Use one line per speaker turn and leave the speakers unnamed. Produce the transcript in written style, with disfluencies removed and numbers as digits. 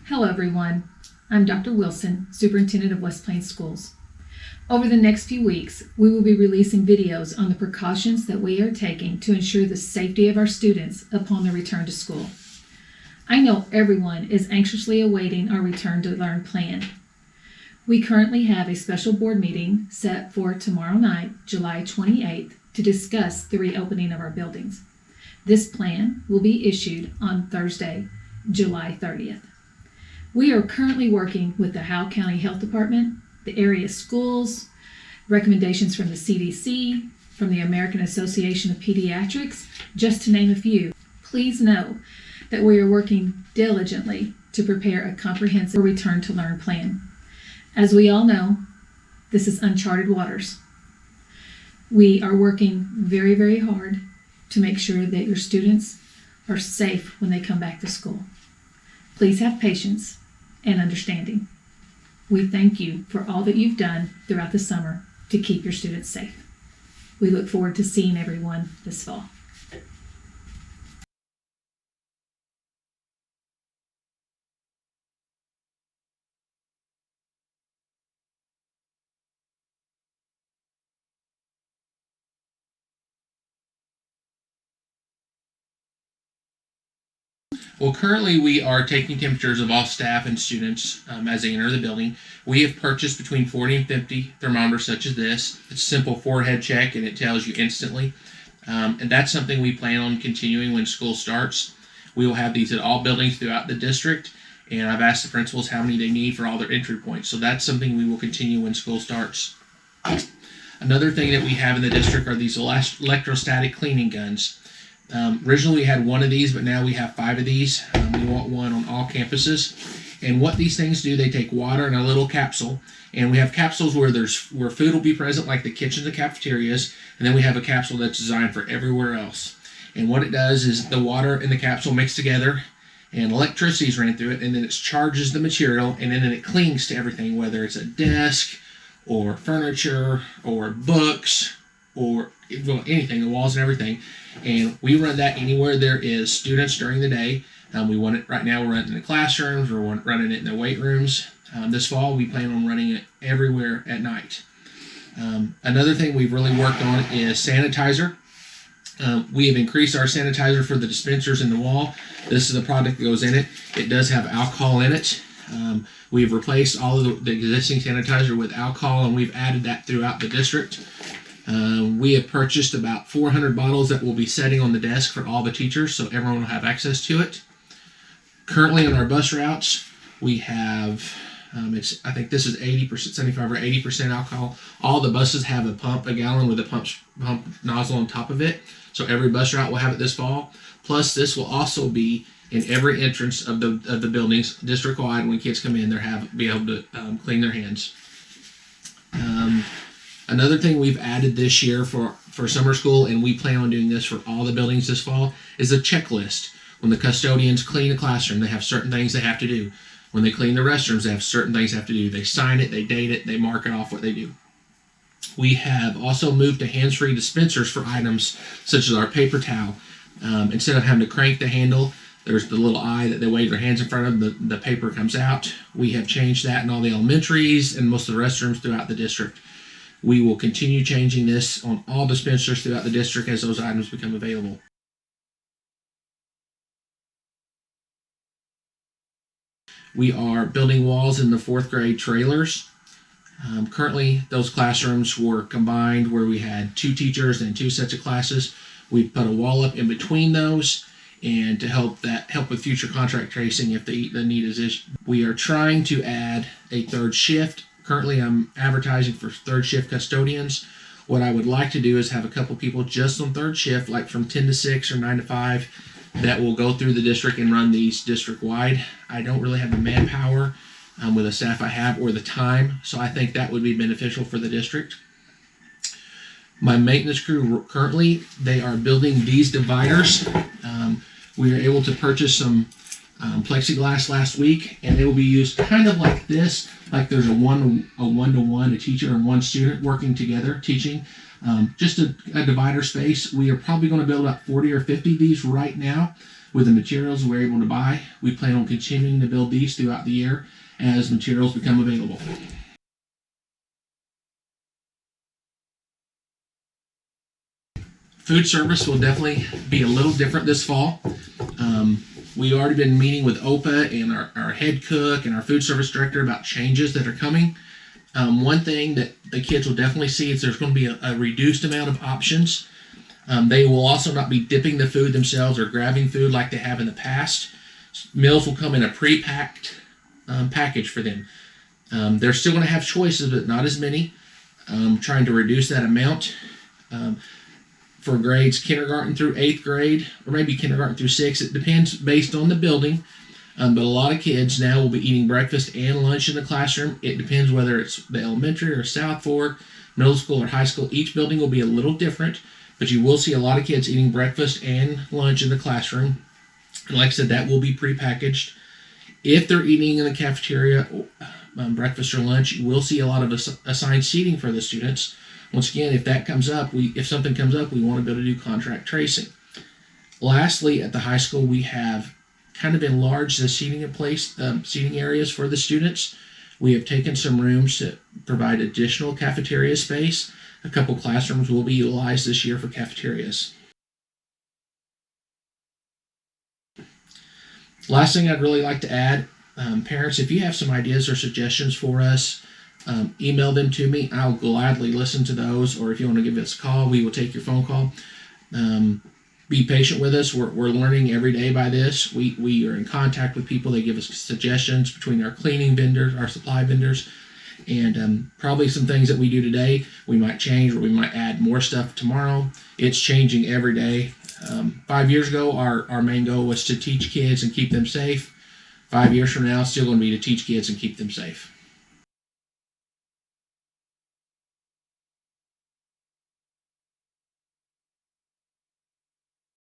Hello everyone, I'm Dr. Wilson, Superintendent of West Plains Schools. Over the next few weeks, we will be releasing videos on the precautions that we are taking to ensure the safety of our students upon their return to school. I know everyone is anxiously awaiting our return to learn plan. We currently have a special board meeting set for tomorrow night, July 28th, to discuss the reopening of our buildings. This plan will be issued on Thursday, July 30th. We are currently working with the Howell County Health Department, the area schools, recommendations from the CDC, from the American Association of Pediatrics, just to name a few. Please know that we are working diligently to prepare a comprehensive return to learn plan. As we all know, this is uncharted waters. We are working very, very hard to make sure that your students are safe when they come back to school. Please have patience and understanding. We thank you for all that you've done throughout the summer to keep your students safe. We look forward to seeing everyone this fall.
Well, currently we are taking temperatures of all staff and students as they enter the building. We have purchased between 40 and 50 thermometers such as this. It's a simple forehead check and it tells you instantly. And that's something we plan on continuing when school starts. We will have these at all buildings throughout the district, and I've asked the principals how many they need for all their entry points. So that's something we will continue when school starts. Another thing that we have in the district are these electrostatic cleaning guns. Originally we had one of these, but now we have 5 of these. We want one on all campuses. And what these things do, they take water in a little capsule, and we have capsules where food will be present, like the kitchens and cafeterias, and then we have a capsule that's designed for everywhere else. And what it does is the water and the capsule mix together, and electricity is ran through it, and then it charges the material, and then it clings to everything, whether it's a desk or furniture or books or anything, the walls and everything. And we run that anywhere there is students during the day. We want it right now. We're running it in the classrooms. We're running it in the weight rooms. This fall, we plan on running it everywhere at night. Another thing we've really worked on is sanitizer. We have increased our sanitizer for the dispensers in the wall. This is the product that goes in it. It does have alcohol in it. We've replaced all of the existing sanitizer with alcohol, and we've added that throughout the district. We have purchased about 400 bottles that will be setting on the desk for all the teachers, so everyone will have access to it. Currently on our bus routes, we have, I think this is 80%, 75 or 80% alcohol. All the buses have a gallon with a pump nozzle on top of it. So every bus route will have it this fall. Plus, this will also be in every entrance of the buildings district-wide. When kids come in, they'll be able to clean their hands. Another thing we've added this year for summer school, and we plan on doing this for all the buildings this fall, is a checklist. When the custodians clean a classroom, they have certain things they have to do. When they clean the restrooms, they have certain things they have to do. They sign it, they date it, they mark it off what they do. We have also moved to hands-free dispensers for items such as our paper towel. Instead of having to crank the handle, there's the little eye that they wave their hands in front of, the paper comes out. We have changed that in all the elementaries and most of the restrooms throughout the district. We will continue changing this on all dispensers throughout the district as those items become available. We are building walls in the 4th grade trailers. Currently, those classrooms were combined where we had 2 teachers and 2 sets of classes. We put a wall up in between those, and to help with future contract tracing if the need is issued. We are trying to add a 3rd shift. Currently, I'm advertising for 3rd shift custodians. What I would like to do is have a couple people just on 3rd shift, like from 10 to 6 or 9 to 5, that will go through the district and run these district-wide. I don't really have the manpower with the staff I have or the time, so I think that would be beneficial for the district. My maintenance crew currently, they are building these dividers. We were able to purchase some plexiglass last week, and they will be used kind of like this, like there's a one-to-one, a teacher and one student working together teaching. Just a divider space. We are probably going to build about 40 or 50 of these right now. With the materials we're able to buy, we plan on continuing to build these throughout the year as materials become available. Food service will definitely be a little different this fall. We've already been meeting with OPA and our head cook and our food service director about changes that are coming. One thing that the kids will definitely see is there's going to be a reduced amount of options. They will also not be dipping the food themselves or grabbing food like they have in the past. Meals will come in a pre-packed package for them. They're still going to have choices, but not as many. Trying to reduce that amount. For grades kindergarten through 8th grade, or maybe kindergarten through 6th. It depends based on the building. But a lot of kids now will be eating breakfast and lunch in the classroom. It depends whether it's the elementary or South Fork, middle school or high school. Each building will be a little different, but you will see a lot of kids eating breakfast and lunch in the classroom. And like I said, that will be prepackaged. If they're eating in the cafeteria, breakfast or lunch, you will see a lot of assigned seating for the students. Once again, if something comes up, we want to be able to do contract tracing. Lastly, at the high school, we have kind of enlarged the seating areas for the students. We have taken some rooms to provide additional cafeteria space. A couple classrooms will be utilized this year for cafeterias. Last thing I'd really like to add, parents, if you have some ideas or suggestions for us, email them to me. I'll gladly listen to those, or if you want to give us a call, we will take your phone call. Be patient with us. We're learning every day by this. We are in contact with people. They give us suggestions between our cleaning vendors, our supply vendors, and probably some things that we do today we might change, or we might add more stuff tomorrow. It's changing every day. 5 years ago, our main goal was to teach kids and keep them safe. 5 years from now, it's still going to be to teach kids and keep them safe.